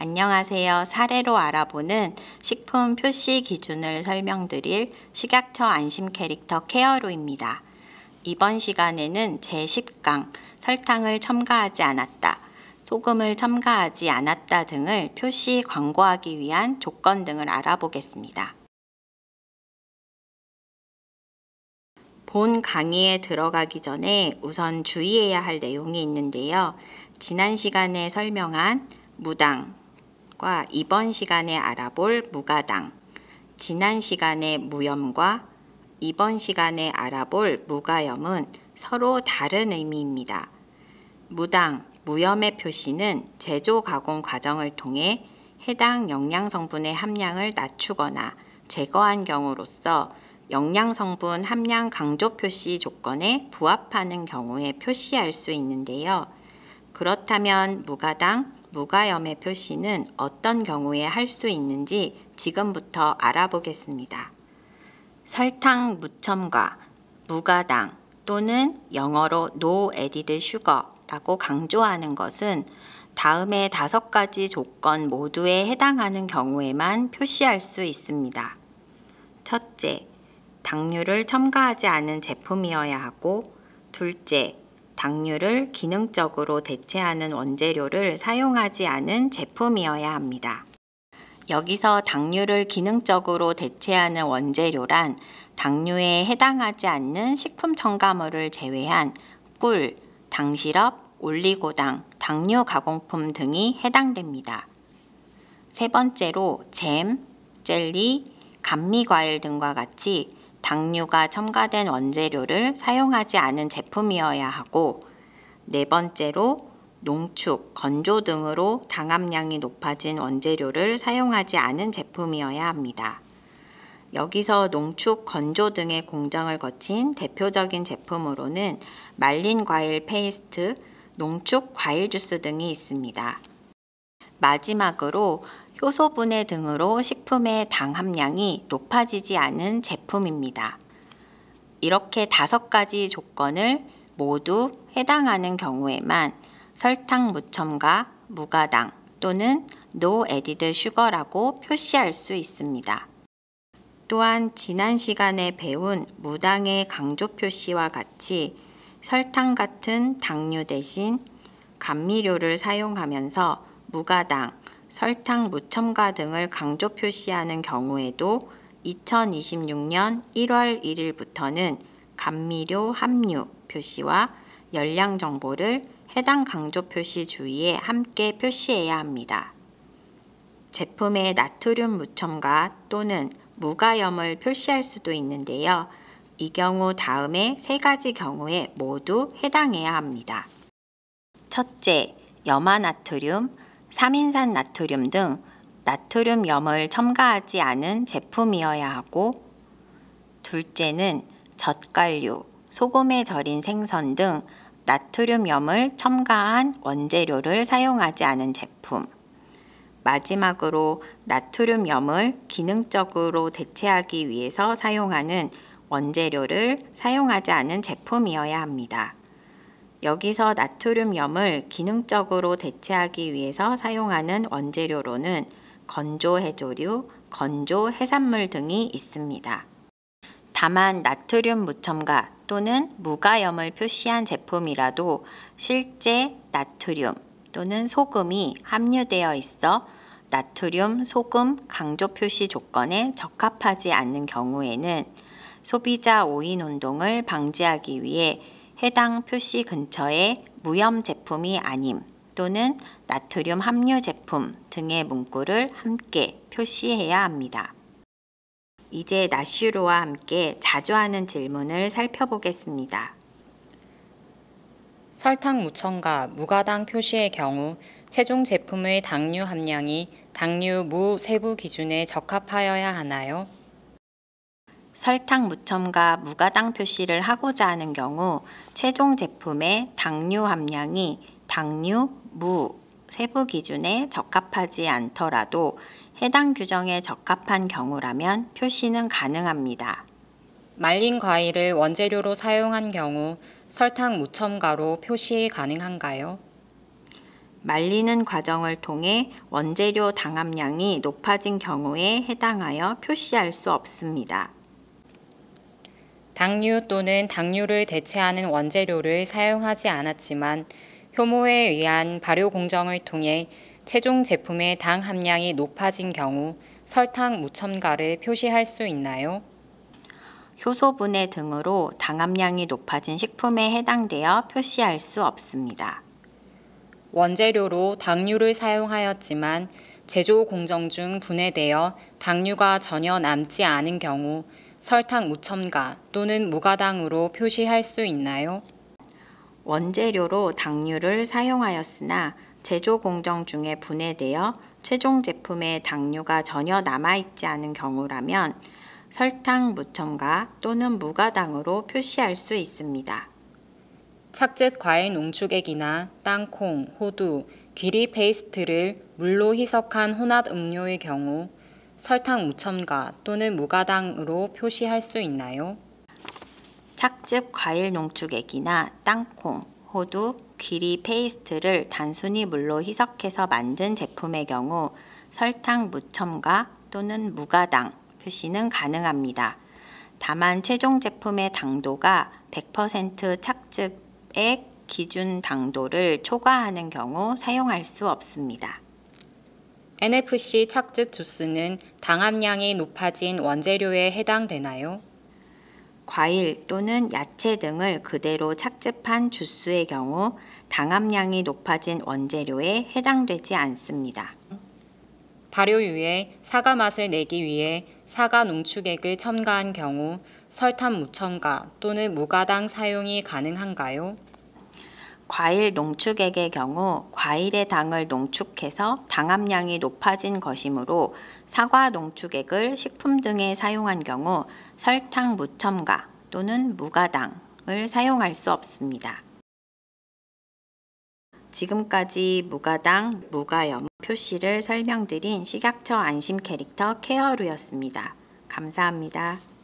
안녕하세요. 사례로 알아보는 식품 표시 기준을 설명드릴 식약처 안심 캐릭터 케어로입니다. 이번 시간에는 제10강 설탕을 첨가하지 않았다, 소금을 첨가하지 않았다 등을 표시 광고하기 위한 조건 등을 알아보겠습니다. 본 강의에 들어가기 전에 우선 주의해야 할 내용이 있는데요. 지난 시간에 설명한 무당과 이번 시간에 알아볼 무가당, 지난 시간의 무염과 이번 시간에 알아볼 무가염은 서로 다른 의미입니다. 무당, 무염의 표시는 제조 가공 과정을 통해 해당 영양성분의 함량을 낮추거나 제거한 경우로서 영양성분 함량 강조 표시 조건에 부합하는 경우에 표시할 수 있는데요. 그렇다면 무가당, 무가염의 표시는 어떤 경우에 할 수 있는지 지금부터 알아보겠습니다. 설탕 무첨가, 무가당 또는 영어로 No Added Sugar라고 강조하는 것은 다음의 5가지 조건 모두에 해당하는 경우에만 표시할 수 있습니다. 첫째, 당류를 첨가하지 않은 제품이어야 하고, 둘째, 당류를 기능적으로 대체하는 원재료를 사용하지 않은 제품이어야 합니다. 여기서 당류를 기능적으로 대체하는 원재료란 당류에 해당하지 않는 식품 첨가물을 제외한 꿀, 당시럽, 올리고당, 당류 가공품 등이 해당됩니다. 세 번째로 잼, 젤리, 감미과일 등과 같이 당류가 첨가된 원재료를 사용하지 않은 제품이어야 하고, 네 번째로 농축, 건조 등으로 당 함량이 높아진 원재료를 사용하지 않은 제품이어야 합니다. 여기서 농축, 건조 등의 공정을 거친 대표적인 제품으로는 말린 과일 페이스트, 농축 과일 주스 등이 있습니다. 마지막으로 효소분해 등으로 식품의 당 함량이 높아지지 않은 제품입니다. 이렇게 5가지 조건을 모두 해당하는 경우에만 설탕 무첨가, 무가당 또는 No Added Sugar라고 표시할 수 있습니다. 또한 지난 시간에 배운 무당의 강조 표시와 같이 설탕 같은 당류 대신 감미료를 사용하면서 무가당, 설탕 무첨가 등을 강조 표시하는 경우에도 2026년 1월 1일부터는 감미료 함유 표시와 열량 정보를 해당 강조 표시 주위에 함께 표시해야 합니다. 제품에 나트륨 무첨가 또는 무가염을 표시할 수도 있는데요. 이 경우 다음의 3가지 경우에 모두 해당해야 합니다. 첫째, 염화나트륨, 3인산 나트륨 등 나트륨염을 첨가하지 않은 제품이어야 하고, 둘째는 젓갈류, 소금에 절인 생선 등 나트륨염을 첨가한 원재료를 사용하지 않은 제품, 마지막으로 나트륨염을 기능적으로 대체하기 위해서 사용하는 원재료를 사용하지 않은 제품이어야 합니다. 여기서 나트륨염을 기능적으로 대체하기 위해서 사용하는 원재료로는 건조 해조류, 건조 해산물 등이 있습니다. 다만 나트륨 무첨가 또는 무가염을 표시한 제품이라도 실제 나트륨 또는 소금이 함유되어 있어 나트륨, 소금 강조 표시 조건에 적합하지 않는 경우에는 소비자 오인 운동을 방지하기 위해 해당 표시 근처에 무염 제품이 아님 또는 나트륨 함유 제품 등의 문구를 함께 표시해야 합니다. 이제 나슈루와 함께 자주 하는 질문을 살펴보겠습니다. 설탕 무첨가, 무가당 표시의 경우 최종 제품의 당류 함량이 당류 무 세부 기준에 적합하여야 하나요? 설탕 무첨가, 무가당 표시를 하고자 하는 경우 최종 제품의 당류 함량이 당류 무 세부 기준에 적합하지 않더라도 해당 규정에 적합한 경우라면 표시는 가능합니다. 말린 과일을 원재료로 사용한 경우 설탕 무첨가로 표시 가능한가요? 말리는 과정을 통해 원재료 당함량이 높아진 경우에 해당하여 표시할 수 없습니다. 당류 또는 당류를 대체하는 원재료를 사용하지 않았지만 효모에 의한 발효 공정을 통해 최종 제품의 당 함량이 높아진 경우 설탕 무첨가를 표시할 수 있나요? 효소분해 등으로 당함량이 높아진 식품에 해당되어 표시할 수 없습니다. 원재료로 당류를 사용하였지만 제조 공정 중 분해되어 당류가 전혀 남지 않은 경우 설탕 무첨가 또는 무가당으로 표시할 수 있나요? 원재료로 당류를 사용하였으나 제조 공정 중에 분해되어 최종 제품에 당류가 전혀 남아있지 않은 경우라면 설탕 무첨가 또는 무가당으로 표시할 수 있습니다. 착즙 과일 농축액이나 땅콩, 호두, 귀리 페이스트를 물로 희석한 혼합 음료의 경우 설탕 무첨가 또는 무가당으로 표시할 수 있나요? 착즙 과일 농축액이나 땅콩, 호두, 귀리 페이스트를 단순히 물로 희석해서 만든 제품의 경우 설탕 무첨가 또는 무가당 표시는 가능합니다. 다만 최종 제품의 당도가 100% 착즙액 기준 당도를 초과하는 경우 사용할 수 없습니다. NFC 착즙 주스는 당함량이 높아진 원재료에 해당되나요? 과일 또는 야채 등을 그대로 착즙한 주스의 경우 당함량이 높아진 원재료에 해당되지 않습니다. 발효유에 사과 맛을 내기 위해 사과 농축액을 첨가한 경우 설탕 무첨가 또는 무가당 사용이 가능한가요? 과일 농축액의 경우 과일의 당을 농축해서 당함량이 높아진 것이므로 사과 농축액을 식품 등에 사용한 경우 설탕 무첨가 또는 무가당을 사용할 수 없습니다. 지금까지 무가당, 무가염 표시를 설명드린 식약처 안심 캐릭터 케어루였습니다. 감사합니다.